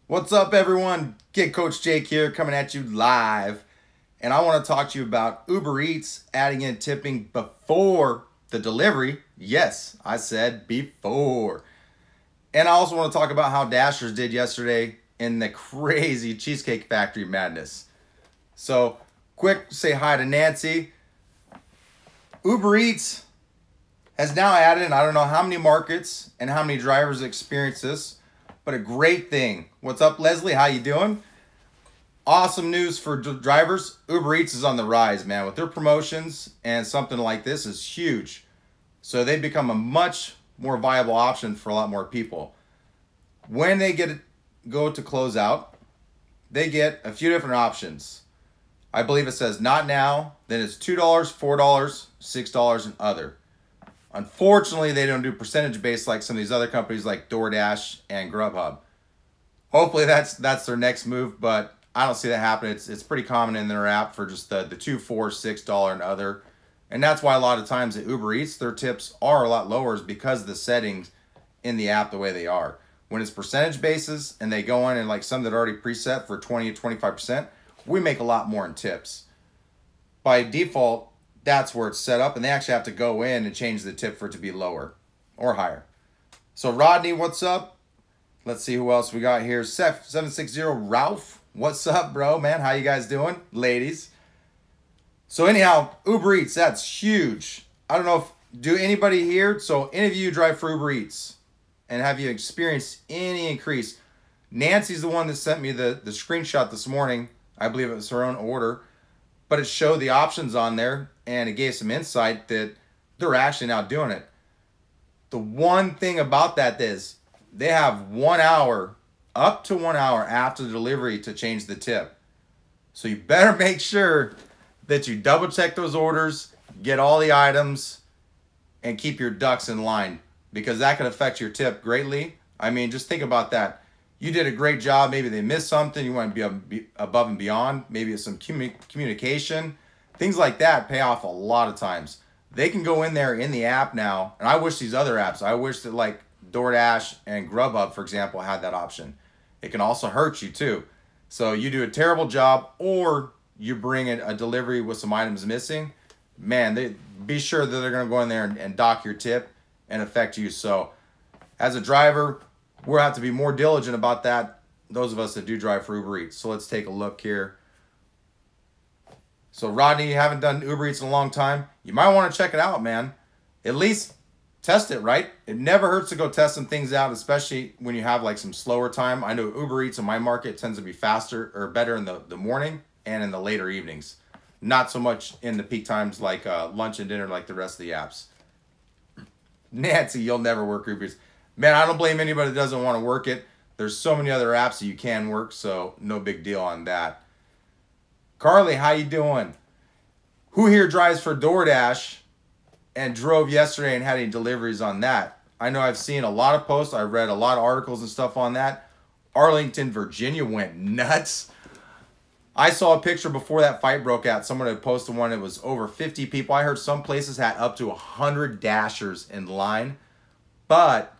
What's up, everyone? Kid Coach Jake here, coming at you live. And I want to talk to you about Uber Eats adding in tipping before the delivery. Yes, I said before. And I also want to talk about how Dashers did yesterday in the crazy Cheesecake Factory madness. So, quick say hi to Nancy. Uber Eats has now added, and I don't know how many markets and how many drivers experience this, but a great thing. What's up, Leslie? How you doing? Awesome news for drivers. Uber Eats is on the rise, man. With their promotions and something like this is huge. So they become a much more viable option for a lot more people. When they go to close out, they get a few different options. I believe it says not now, then it's $2, $4, $6, and other. Unfortunately, they don't do percentage based like some of these other companies like DoorDash and Grubhub. Hopefully that's their next move, but I don't see that happening. It's pretty common in their app for just the $2, $4, $6 and other. And that's why a lot of times at Uber Eats, their tips are a lot lower is because of the settings in the app the way they are. When it's percentage basis and they go in and like some that are already preset for 20 to 25%, we make a lot more in tips. By default, that's where it's set up, and they actually have to go in and change the tip for it to be lower or higher. So Rodney, what's up? Let's see who else we got here. Seth760 Ralph, what's up, bro, man? How you guys doing, ladies? So anyhow, Uber Eats, that's huge. I don't know if do anybody here. So any of you drive for Uber Eats, and have you experienced any increase? Nancy's the one that sent me the screenshot this morning. I believe it was her own order, but it showed the options on there, and it gave some insight that they're actually now doing it. The one thing about that is they have 1 hour, up to 1 hour after the delivery to change the tip. So you better make sure that you double check those orders, get all the items, and keep your ducks in line, because that could affect your tip greatly. I mean, just think about that. You did a great job. Maybe they missed something. You want to be above and beyond. Maybe it's some communication. Things like that pay off a lot of times. They can go in there in the app now. And I wish these other apps, I wish that like DoorDash and Grubhub, for example, had that option. It can also hurt you too. So you do a terrible job or you bring in a delivery with some items missing. Man, be sure that they're going to go in there and dock your tip and affect you. So as a driver, we'll have to be more diligent about that, those of us that do drive for Uber Eats. So let's take a look here. So Rodney, you haven't done Uber Eats in a long time. You might want to check it out, man. At least test it, right? It never hurts to go test some things out, especially when you have like some slower time. I know Uber Eats in my market tends to be faster or better in the morning and in the later evenings. Not so much in the peak times like lunch and dinner like the rest of the apps. Nancy, you'll never work Uber Eats. Man, I don't blame anybody that doesn't want to work it. There's so many other apps that you can work, so no big deal on that. Carly, how you doing? Who here drives for DoorDash and drove yesterday and had any deliveries on that? I know I've seen a lot of posts. I've read a lot of articles and stuff on that. Arlington, Virginia went nuts. I saw a picture before that fight broke out. Someone had posted one. It was over 50 people. I heard some places had up to 100 Dashers in line, but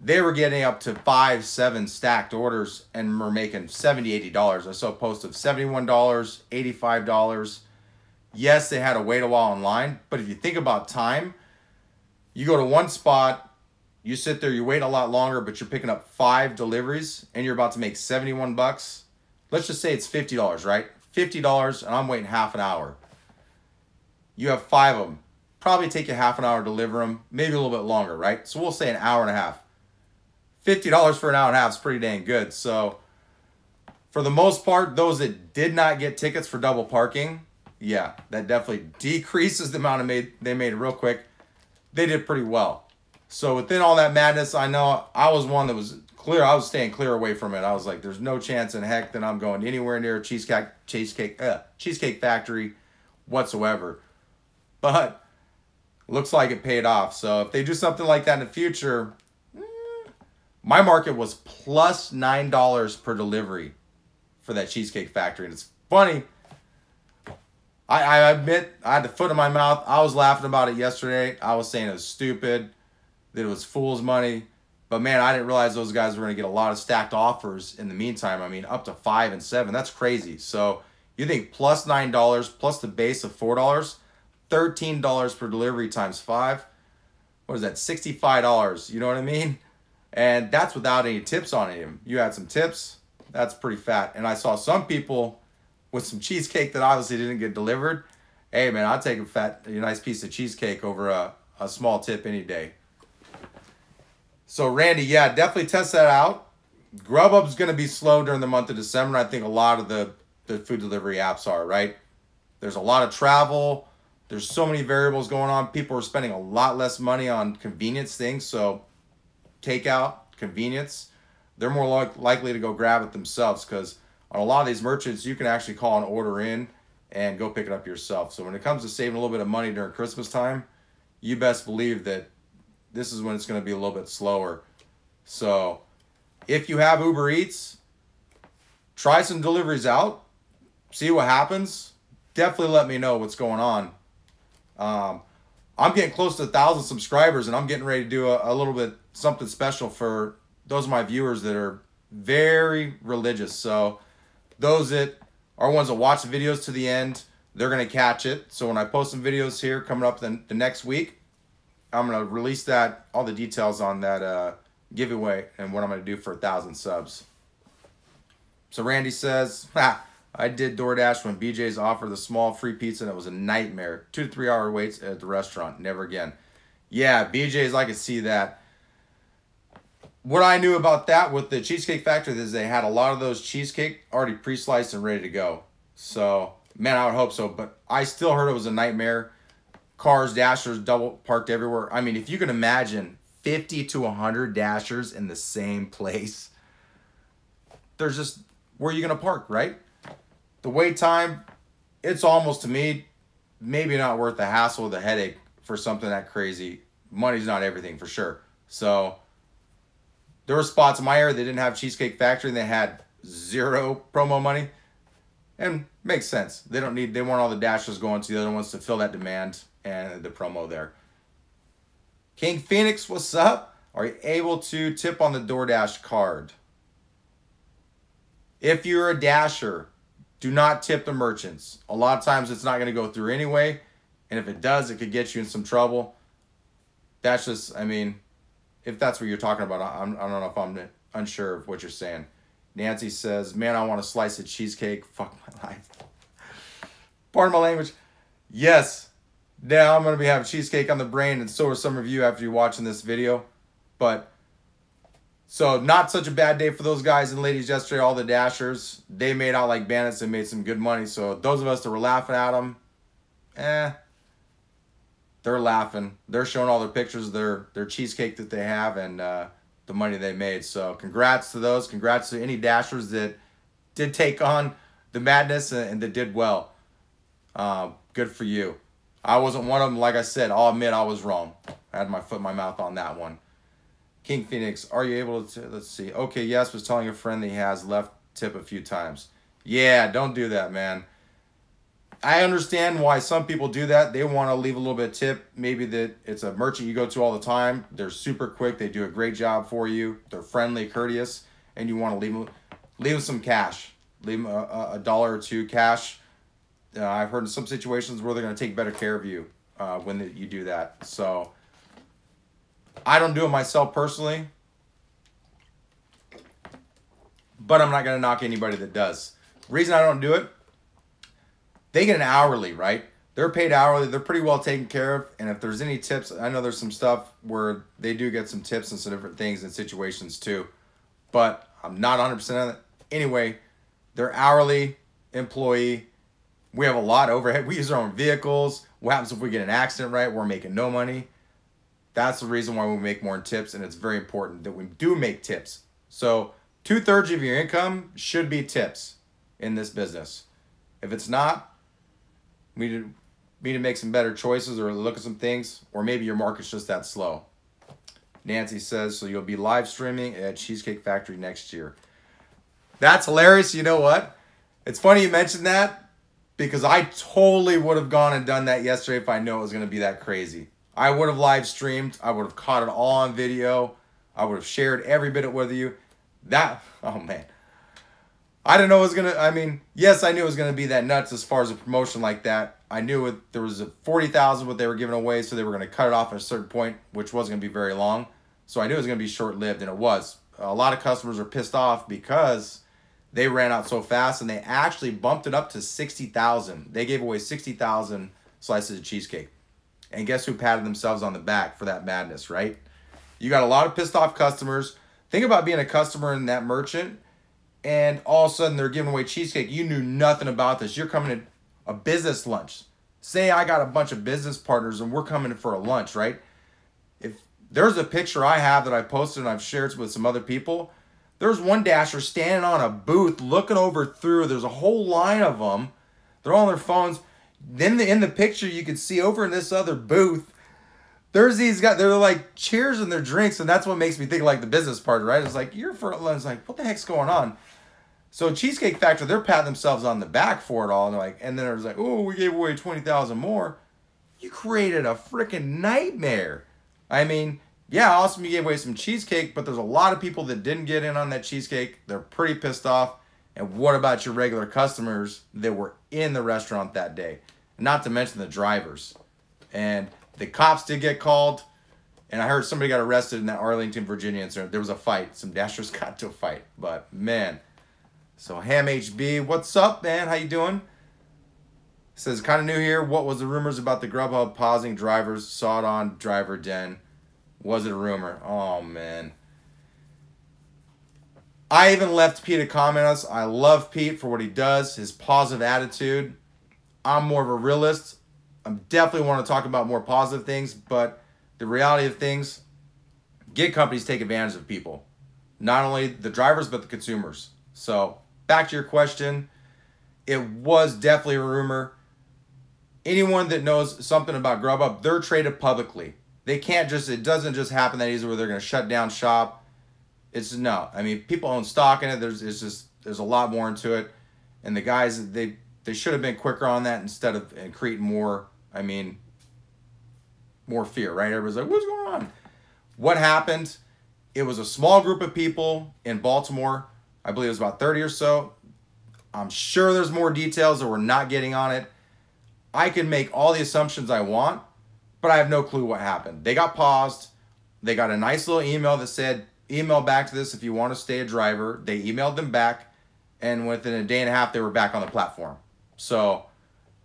they were getting up to 5, 7 stacked orders and were making $70, $80. I saw a post of $71, $85. Yes, they had to wait a while in line, but if you think about time, you go to one spot, you sit there, you wait a lot longer, but you're picking up 5 deliveries and you're about to make 71 bucks. Let's just say it's $50, right? $50 and I'm waiting half an hour. You have 5 of them. Probably take you half an hour to deliver them, maybe a little bit longer, right? So we'll say an hour and a half. $50 for an hour and a half is pretty dang good. So for the most part, those that did not get tickets for double parking, yeah, that definitely decreases the amount they made real quick. They did pretty well. So within all that madness, I know I was one that was clear. I was staying clear away from it. I was like, there's no chance in heck that I'm going anywhere near a Cheesecake Factory whatsoever. But looks like it paid off. So if they do something like that in the future, my market was plus $9 per delivery for that Cheesecake Factory. And it's funny. I admit, I had the foot in my mouth. I was laughing about it yesterday. I was saying it was stupid, that it was fool's money. But man, I didn't realize those guys were going to get a lot of stacked offers in the meantime. I mean, up to 5 and 7. That's crazy. So you think plus $9 plus the base of $4, $13 per delivery times 5. What is that? $65. You know what I mean? And that's without any tips on him. You had some tips. That's pretty fat. And I saw some people with some cheesecake that obviously didn't get delivered. Hey man, I'll take a nice piece of cheesecake over a small tip any day. So Randy, yeah, definitely test that out. Grubhub's going to be slow during the month of December. I think a lot of the food delivery apps are, right? There's a lot of travel. There's so many variables going on. People are spending a lot less money on convenience things. So takeout, convenience, they're more likely to go grab it themselves, because on a lot of these merchants, you can actually call an order in and go pick it up yourself. So when it comes to saving a little bit of money during Christmas time, you best believe that this is when it's going to be a little bit slower. So if you have Uber Eats, try some deliveries out, see what happens. Definitely let me know what's going on. I'm getting close to 1,000 subscribers, and I'm getting ready to do a little bit something special for those of my viewers that are very religious. So those that are ones that watch the videos to the end, they're going to catch it. So when I post some videos here coming up the next week, I'm going to release all the details on that giveaway and what I'm going to do for 1,000 subs. So Randy says, I did DoorDash when BJ's offered the small free pizza, and it was a nightmare. 2 to 3 hour waits at the restaurant. Never again. Yeah, BJ's, I could see that. What I knew about that with the Cheesecake Factory is they had a lot of those cheesecake already pre-sliced and ready to go. So, man, I would hope so. But I still heard it was a nightmare. Cars, dashers, double parked everywhere. I mean, if you can imagine 50 to 100 dashers in the same place, there's just, where are you going to park, right? The wait time, it's almost, to me, maybe not worth the hassle or the headache for something that crazy. Money's not everything, for sure. So there were spots in my area that didn't have Cheesecake Factory, and they had 0 promo money. And makes sense. They want all the dashers going to the other ones to fill that demand and the promo there. King Phoenix, what's up? Are you able to tip on the DoorDash card? If you're a dasher, do not tip the merchants. A lot of times it's not going to go through anyway. And if it does, it could get you in some trouble. That's just, I mean, if that's what you're talking about, I don't know if I'm unsure of what you're saying. Nancy says, man, I want a slice of cheesecake. Fuck my life. Pardon my language. Yes. Now I'm going to be having cheesecake on the brain, and so are some of you after you're watching this video. But, so not such a bad day for those guys and ladies yesterday, all the dashers. They made out like bandits and made some good money. So those of us that were laughing at them, they're laughing. They're showing all their pictures of their cheesecake that they have and the money they made. So congrats to those. Congrats to any dashers that did take on the madness and that did well. Good for you. I wasn't one of them. Like I said, I'll admit I was wrong. I had my foot in my mouth on that one. King Phoenix, are you able to, let's see. Okay, yes, was telling a friend that he has left tip a few times. Yeah, don't do that, man. I understand why some people do that. They want to leave a little bit of tip. Maybe that it's a merchant you go to all the time. They're super quick. They do a great job for you. They're friendly, courteous, and you want to leave them some cash. Leave them a dollar or two cash. I've heard in some situations where they're going to take better care of you when you do that. So I don't do it myself personally, but I'm not going to knock anybody that does. The reason I don't do it, they get an hourly, right? They're paid hourly. They're pretty well taken care of. And if there's any tips, I know there's some stuff where they do get some tips and some different things and situations too. But I'm not 100% on it. Anyway, they're hourly employee. We have a lot of overhead. We use our own vehicles. What happens if we get an accident, right? We're making no money. That's the reason why we make more in tips. And it's very important that we do make tips. So 2/3 of your income should be tips in this business. If it's not, we need to make some better choices or look at some things, or maybe your market's just that slow. Nancy says, so you'll be live streaming at Cheesecake Factory next year. That's hilarious. You know what? It's funny you mentioned that, because I totally would have gone and done that yesterday if I knew it was going to be that crazy. I would have live streamed. I would have caught it all on video. I would have shared every bit of it with you. Oh man. I didn't know it was going to, I mean, yes, I knew it was going to be that nuts as far as a promotion like that. I knew there was a 40,000 what they were giving away, so they were going to cut it off at a certain point, which wasn't going to be very long. So I knew it was going to be short-lived, and it was. A lot of customers are pissed off because they ran out so fast, and they actually bumped it up to 60,000. They gave away 60,000 slices of cheesecake. And guess who patted themselves on the back for that madness, right? You got a lot of pissed off customers. Think about being a customer in that merchant, and all of a sudden they're giving away cheesecake. You knew nothing about this. You're coming to a business lunch. Say I got a bunch of business partners and we're coming in for a lunch, right? If there's a picture I have that I posted and I've shared with some other people, there's one dasher standing on a booth looking over through. There's a whole line of them. They're all on their phones. Then in the picture you can see over in this other booth, there's these guys, they're like cheers and their drinks, and that's what makes me think like the business part, right? It's like, you're for lunch, like, what the heck's going on? So Cheesecake Factory, they're patting themselves on the back for it all. And they're like, and then it was like, oh, we gave away 20,000 more. You created a freaking nightmare. I mean, yeah, awesome, you gave away some cheesecake, but there's a lot of people that didn't get in on that cheesecake. They're pretty pissed off. And what about your regular customers that were in the restaurant that day? Not to mention the drivers. And the cops did get called. And I heard somebody got arrested in that Arlington, Virginia incident. There was a fight. Some dashers got to a fight. But, man. So Ham HB, what's up, man? How you doing? Says, kind of new here. What was the rumors about the Grubhub pausing drivers? Saw it on Driver Den. Was it a rumor? Oh, man. I even left Pete a comment on us. I love Pete for what he does, his positive attitude. I'm more of a realist. I definitely want to talk about more positive things, but the reality of things, gig companies take advantage of people. Not only the drivers, but the consumers. So, back to your question, it was definitely a rumor. Anyone that knows something about Grubhub, they're traded publicly. They can't just, it doesn't just happen that easy where they're going to shut down shop. It's no. I mean, people own stock in it. There's a lot more into it. And the guys, they should have been quicker on that instead of creating more, I mean, more fear, right? Everybody's like, what's going on? What happened? It was a small group of people in Baltimore. I believe it was about 30 or so. I'm sure there's more details that we're not getting on it. I can make all the assumptions I want, but I have no clue what happened. They got paused. They got a nice little email that said, email back to this if you want to stay a driver. They emailed them back, and within a day and a half, they were back on the platform. So,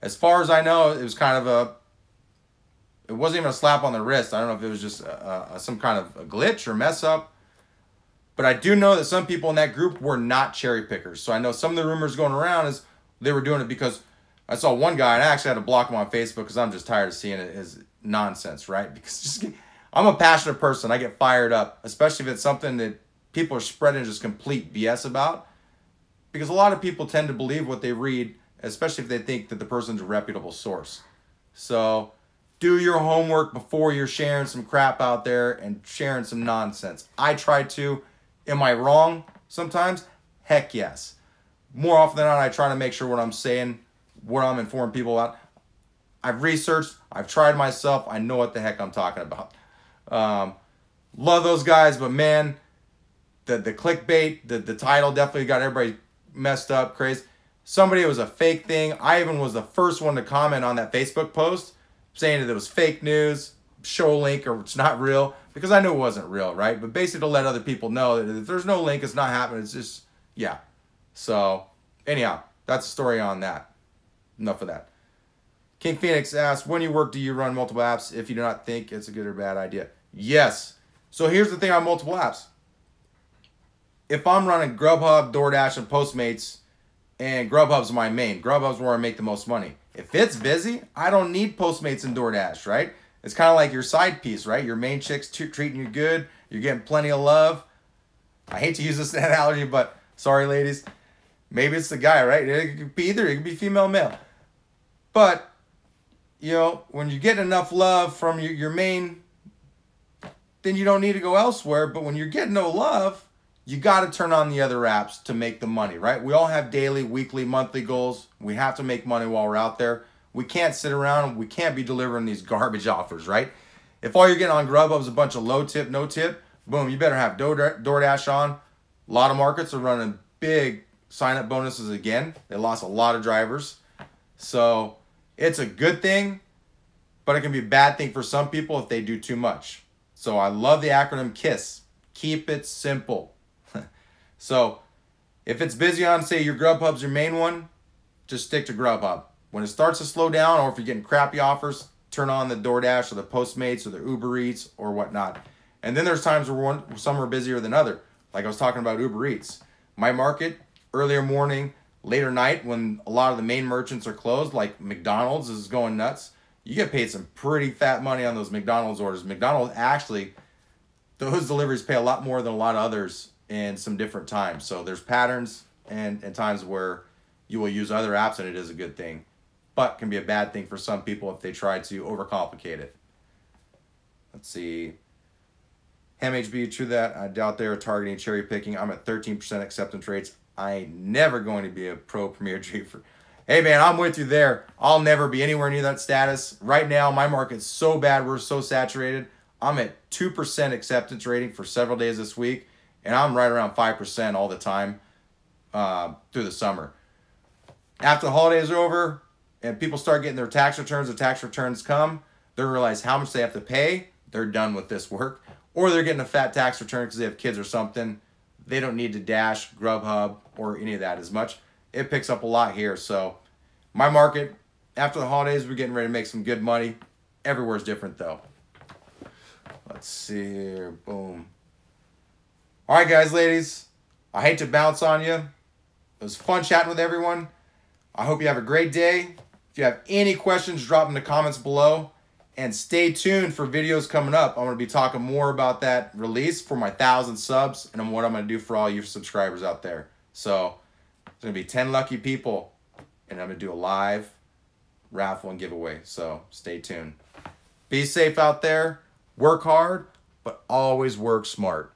as far as I know, it was kind of it wasn't even a slap on the wrist. I don't know if it was just some kind of a glitch or mess up. But I do know that some people in that group were not cherry pickers. So I know some of the rumors going around is they were doing it because I saw one guy, and I actually had to block him on Facebook because I'm just tired of seeing it as nonsense, right? Because I'm a passionate person. I get fired up, especially if it's something that people are spreading just complete BS about. Because a lot of people tend to believe what they read, especially if they think that the person's a reputable source. So do your homework before you're sharing some crap out there and sharing some nonsense. I try to. Am I wrong sometimes? Heck yes. More often than not, I try to make sure what I'm saying, what I'm informing people about. I've researched. I've tried myself. I know what the heck I'm talking about. Love those guys, but man, the clickbait, the title definitely got everybody messed up, crazy. Somebody, it was a fake thing. I even was the first one to comment on that Facebook post saying that it was fake news, show a link, or it's not real, because I knew it wasn't real, right? But basically to let other people know that if there's no link, it's not happening. It's just, yeah. So, anyhow, that's the story on that. Enough of that. King Phoenix asks, when you work, do you run multiple apps if you do not think it's a good or bad idea? Yes. So here's the thing on multiple apps. If I'm running Grubhub, DoorDash, and Postmates, and Grubhub's my main, Grubhub's where I make the most money. If it's busy, I don't need Postmates and DoorDash, right? It's kind of like your side piece, right? Your main chick's treating you good. You're getting plenty of love. I hate to use this analogy, but sorry, ladies. Maybe it's the guy, right? It could be either. It could be female, male. But, you know, when you get enough love from your main, then you don't need to go elsewhere. But when you're getting no love, you got to turn on the other apps to make the money, right? We all have daily, weekly, monthly goals. We have to make money while we're out there. We can't sit around. We can't be delivering these garbage offers, right? If all you're getting on Grubhub is a bunch of low tip, no tip, boom, you better have DoorDash on. A lot of markets are running big sign-up bonuses again. They lost a lot of drivers. So it's a good thing, but it can be a bad thing for some people if they do too much. So I love the acronym KISS. Keep it simple. So if it's busy on, say, your Grubhub's your main one, just stick to Grubhub. When it starts to slow down, or if you're getting crappy offers, turn on the DoorDash or the Postmates or the Uber Eats or whatnot. And then there's times where some are busier than other. Like I was talking about Uber Eats. My market, earlier morning, later night, when a lot of the main merchants are closed, like McDonald's is going nuts, you get paid some pretty fat money on those McDonald's orders. McDonald's actually, those deliveries pay a lot more than a lot of others in some different times. So there's patterns and times where you will use other apps and it is a good thing, but can be a bad thing for some people if they try to overcomplicate it. Let's see. MHB, true that. I doubt they're targeting cherry picking. I'm at 13% acceptance rates. I ain't never going to be a pro Premier Driefer. Hey man, I'm with you there. I'll never be anywhere near that status. Right now, my market's so bad. We're so saturated. I'm at 2% acceptance rating for several days this week, and I'm right around 5% all the time through the summer. After the holidays are over and people start getting their tax returns, the tax returns come, they realize how much they have to pay. They're done with this work. Or they're getting a fat tax return because they have kids or something. They don't need to Dash, Grubhub, or any of that as much. It picks up a lot here. So my market, after the holidays, we're getting ready to make some good money. Everywhere's different though. Let's see here. Boom. All right, guys, ladies. I hate to bounce on you. It was fun chatting with everyone. I hope you have a great day. If you have any questions, drop them in the comments below. And stay tuned for videos coming up. I'm going to be talking more about that release for my 1,000 subs and what I'm going to do for all you subscribers out there. So there's going to be 10 lucky people, and I'm going to do a live raffle and giveaway. So stay tuned. Be safe out there. Work hard, but always work smart.